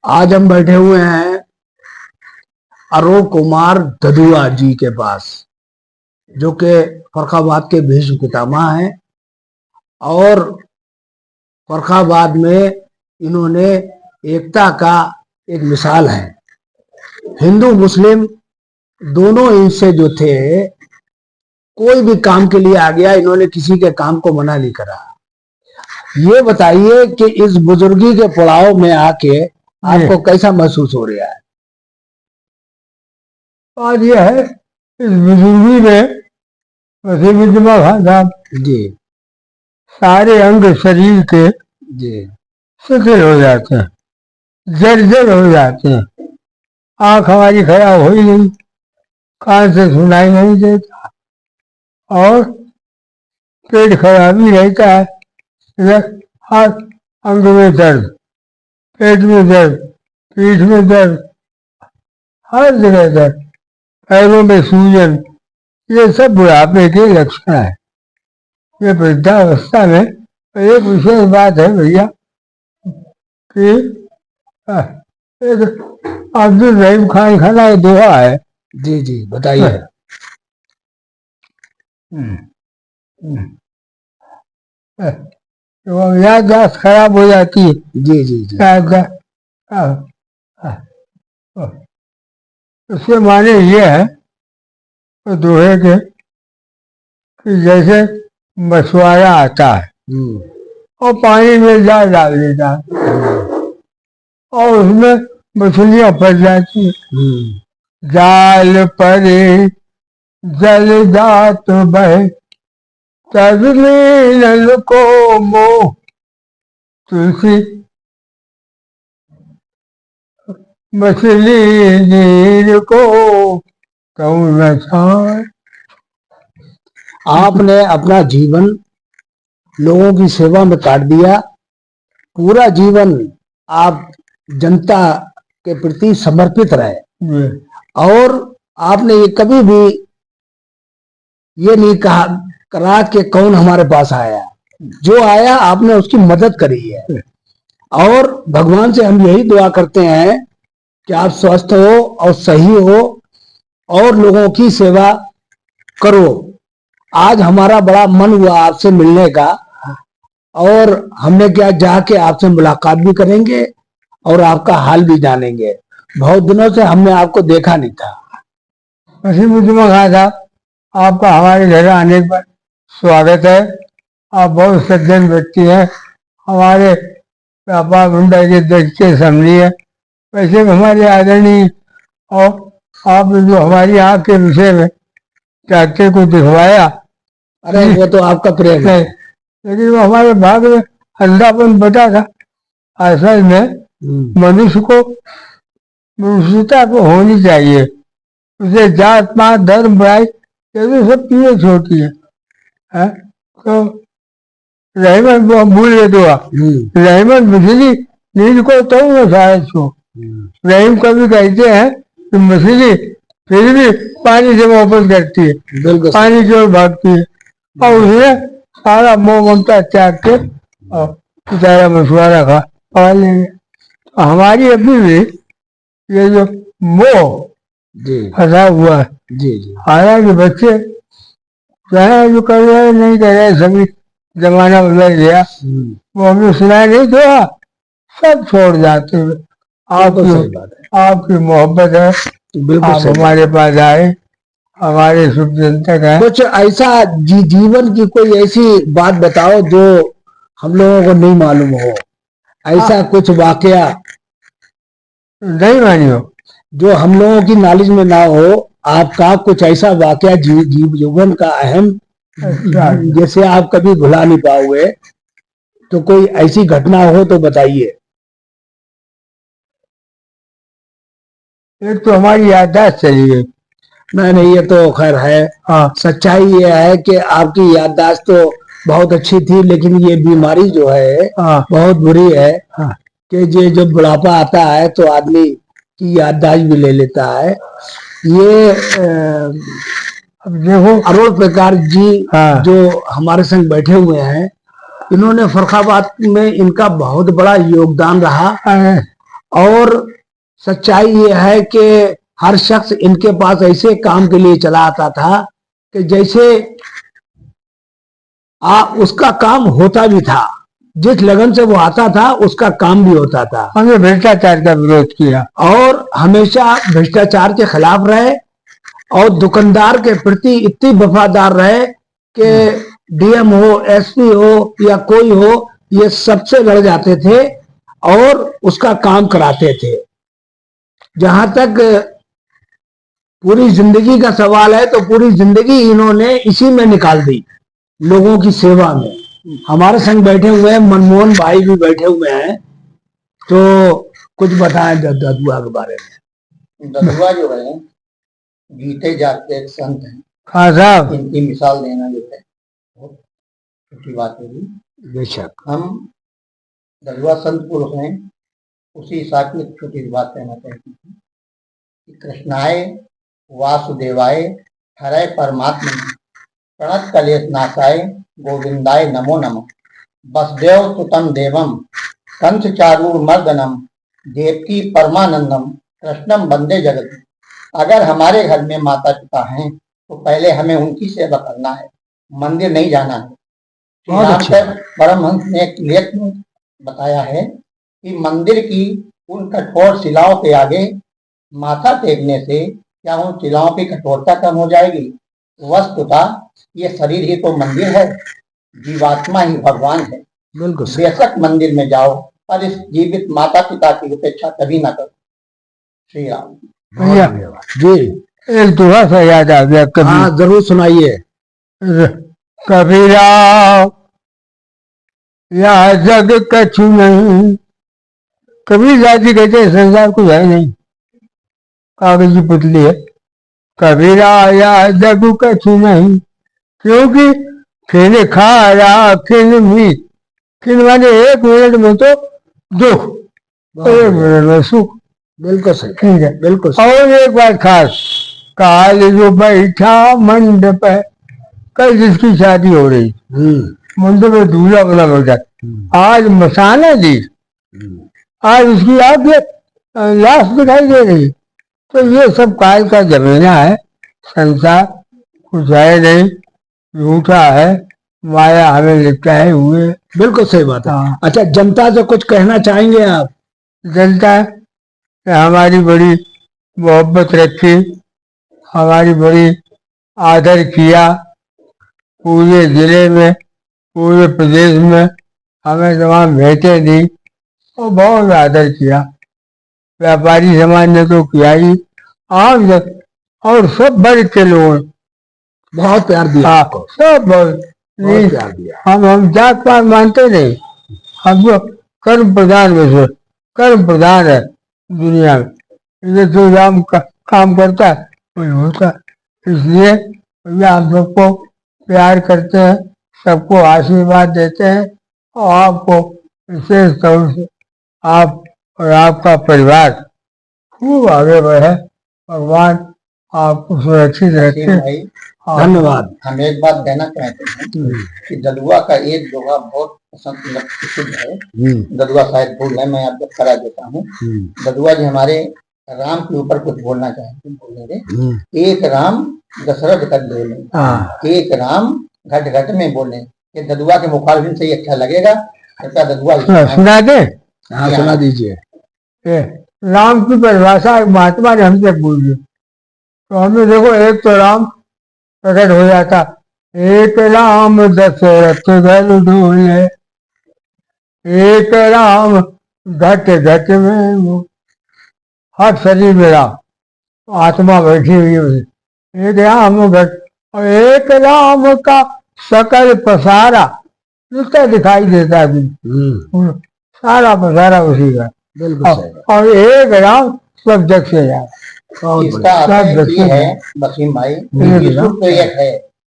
आज हम बैठे हुए हैं अरुण कुमार ददुआ जी के पास, जो कि फर्रुखाबाद के भीष्म पितामह हैं और फर्रुखाबाद में इन्होंने एकता का एक मिसाल है। हिंदू मुस्लिम दोनों इनसे जो थे, कोई भी काम के लिए आ गया, इन्होंने किसी के काम को मना नहीं करा। ये बताइए कि इस बुजुर्गी के पड़ाव में आके आपको कैसा महसूस हो रहा है? आज यह है इस बुजुर्गी में वसीमुद्दीन खान साहब जी सारे अंग शरीर के जी शिथिल हो जाते हैं, जर्जर हो जाते हैं। आंख हमारी खराब हो ही नहीं, कान से सुनाई नहीं देता और पेट खराब ही रहता है। हर अंग में दर्द, पेट में दर्द, पीठ में दर्द, हर जगह दर्द, पैरों में सूजन, ये सब बुढ़ापे के लक्षण है। ये वृद्धावस्था में एक विशेष बात है भैया कि अब्दुल रहीम खान खाना दोहा है। जी जी बताइए। याददाश्त खराब हो जाती है। जी जी जी उसके माने ये है दोहे के कि जैसे मछुआरा आता है और पानी में जाल डाल देता है और उसमें मछलियां फंस जाती है। जाल परे जल जात बहे, तब मिलन को मोह, तुलसी मछली नीर को कौन न छाए। आपने अपना जीवन लोगों की सेवा में काट दिया। पूरा जीवन आप जनता के प्रति समर्पित रहे और आपने ये कभी भी ये नहीं करा कि कौन हमारे पास आया। जो आया आपने उसकी मदद करी है और भगवान से हम यही दुआ करते हैं कि आप स्वस्थ हो और सही हो और लोगों की सेवा करो। आज हमारा बड़ा मन हुआ आपसे मिलने का और हमने क्या जाके आपसे मुलाकात भी करेंगे और आपका हाल भी जानेंगे। बहुत दिनों से हमने आपको देखा नहीं था। वसीमुद्दीन खान साहब, आपका हमारे घर आने पर स्वागत है। आप बहुत सज्जन व्यक्ति हैं, हमारे व्यापार मुंडा के देखते समझी है। वैसे हमारे आदरणीय और आप जो हमारी आँख के विषय में डॉक्टर को दिखवाया, अरे वो तो आपका प्रेम है, लेकिन वो हमारे भाग में अंधापन बटा था। असल में मनुष्य को मनुष्यता को होनी चाहिए। उसे जात पात धर्म बुराई ये तो सब चीजें छोटी है। तो रहमत भूल गए दुआ, रहमत मछली नींद को तो वो शायद छो। रहीम कभी कहते हैं कि मछली फिर भी पानी से मोहब्बत करती है, पानी की ओर भागती है और उसने सारा मोह ममता त्याग के और बेचारा मछुआरा खा लेंगे। तो हमारी अभी भी ये जो मोह फंसा हुआ है। हालांकि बच्चे चाहे जो कर रहे नहीं कर रहे, सभी जमाना बदल गया, वो हमें सुनाई नहीं देगा, सब छोड़ जाते हुए आपकी मोहब्बत है। आप हमारे पास आए, हमारे शुभ चिंतक है। कुछ ऐसा जीवन की कोई ऐसी बात बताओ जो हम लोगों को नहीं मालूम हो, ऐसा कुछ वाकया नहीं मानियो जो हम लोगों की नॉलेज में ना हो। आपका कुछ ऐसा वाकया जीवन का अहम, जैसे आप कभी भुला नहीं पाओगे, तो कोई ऐसी घटना हो तो बताइए। एक तो हमारी याददाश्त चली गई। नहीं ये तो खैर है। सच्चाई ये है कि आपकी याददाश्त तो बहुत अच्छी थी, लेकिन ये बीमारी जो है बहुत बुरी है कि ये जब बुढ़ापा आता है तो आदमी की याददाश्त भी ले लेता है। ये अब देखो अरुण प्रकाश जी जो हमारे संग बैठे हुए हैं, इन्होंने फर्रुखाबाद में इनका बहुत बड़ा योगदान रहा। और सच्चाई ये है कि हर शख्स इनके पास ऐसे काम के लिए चला आता था कि जैसे उसका काम होता भी था, जिस लगन से वो आता था उसका काम भी होता था। हमने भ्रष्टाचार का विरोध किया और हमेशा भ्रष्टाचार के खिलाफ रहे और दुकानदार के प्रति इतनी वफादार रहे कि डीएम हो, एसपी हो या कोई हो, ये सबसे लड़ जाते थे और उसका काम कराते थे। जहां तक पूरी जिंदगी का सवाल है तो पूरी जिंदगी इन्होंने इसी में निकाल दी, लोगों की सेवा में। हमारे संग बैठे हुए हैं मनमोहन भाई भी बैठे हुए हैं, तो कुछ बताएं ददुआ के बारे में। ददुआ जो है जीते जागते एक संत हैं। हाँ साहब, इनकी मिसाल देना जो है बहुत छोटी बात होगी। बेशक हम ददुआ संत पुरुष हैं, उसी हिसाब की छोटी बात कहना चाहती हूँ कि कृष्णाय वासुदेवाय हरय परमात्मा प्रणत कलेश नाशाय गोविंदाय नमो नमः वसुदेव सुतम देवम कंस चारूर मर्दनम देवकी परमानंदम कृष्णम वंदे जगत। अगर हमारे घर में माता पिता हैं तो पहले हमें उनकी सेवा करना है, मंदिर नहीं जाना है। श्री रामचंद्र परमहंस ने एक लेख में बताया है कि मंदिर की उन कठोर शिलाओं के आगे माथा टेकने से क्या उन शिलाओं की कठोरता कम हो जाएगी? वस्तुतः ये शरीर ही तो मंदिर है, जीवात्मा ही भगवान है। बिल्कुल बेशक मंदिर में जाओ पर इस जीवित माता पिता की उपेक्षा कभी ना करो। श्री राम। भैया जी, एक दोहा सा याद आ गया कभी। हाँ जरूर सुनाइए। कबीरा या जग कछु नहीं, कबीर जाति कहते संसार कुछ है नहीं, कागज की पुतली है। कबीरा या जग कछु नहीं, क्योंकि खिन खारा खिन भी, खिन माने एक मिनट में तो दुख, एक मिनट में सुख। बिल्कुल सही, ठीक है, बिल्कुल। और एक बात खास, काल जो बैठा मंडप है, कल जिसकी शादी हो रही, मंडप में दूल्हा बना बैठा, आज मसाला दी, आज उसकी आगे लाश दिखाई दे रही। तो ये सब काल का जमाना है, संसार कुछ है नहीं, झूठा है, माया हमें लिपटाए हुए। बिल्कुल सही बात है। हाँ। अच्छा, जनता से कुछ कहना चाहेंगे आप? जनता ने हमारी बड़ी मोहब्बत रखी, हमारी बड़ी आदर किया, पूरे जिले में पूरे प्रदेश में हमें तमाम भेंटें दी और बहुत आदर किया। व्यापारी समाज ने तो किया ही, आम जन और सब वर्ग के लोगों ने बहुत प्यार दिया। हाँ, आपको सब बहुत प्यार दिया। हम जात पात मानते नहीं, हम तो कर्म प्रधान में से कर्म प्रधान है दुनिया में। ये जो राम काम करता है वही होता है। इसलिए भैया हम सबको प्यार करते हैं, सबको आशीर्वाद देते हैं और आपको विशेष तौर से आप और आपका परिवार खूब आगे बढ़े, भगवान आपको सुरक्षित रखे। भाई धन्यवाद। हम एक बात कहना चाहते हैं कि ददुआ का एक दोहा बहुत पसंद प्रसिद्ध है। ददुआ शायद भूल है, मैं आपको करा देता हूँ। ददुआ जी हमारे राम के ऊपर कुछ बोलना चाहते हैं, बोलेंगे। एक राम दशरथ कर बोले, एक राम घट घट में बोले। ये ददुआ के मुखारबिन से ही अच्छा लगेगा। ऐसा ददुआ सुना दे। हाँ, सुना दीजिए। राम की परिभाषा एक महात्मा ने हमसे पूछी, तो हमने देखो एक तो राम प्रकट हो जाता, एक राम दशरथ घर ढोले, एक राम घट घट में वो, हर शरीर में राम, आत्मा बैठी हुई है। एक राम घट और एक राम का सकल पसारा जितना दिखाई देता है, सारा पसारा उसी का। और एक राम सब जग से जाए। इसका अर्थ ये है वसीम भाई, विष्णु तो एक है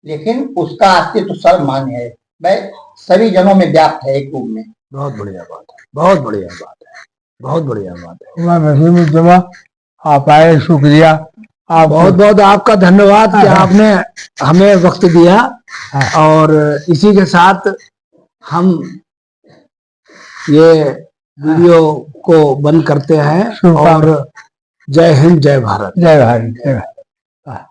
लेकिन उसका अस्तित्व सर्वमान्य है, वह सभी जनों में व्याप्त है एक रूप में। बहुत बढ़िया बात है, बहुत बढ़िया बात है, बहुत बढ़िया बात है। वसीमुद्दीन आप आए, शुक्रिया। आप बहुत बहुत आपका धन्यवाद कि आपने हमें वक्त दिया। और इसी के साथ हम ये वीडियो को बंद करते हैं शुभकामना। और जय हिंद जय भारत। जय भारत जय भारत।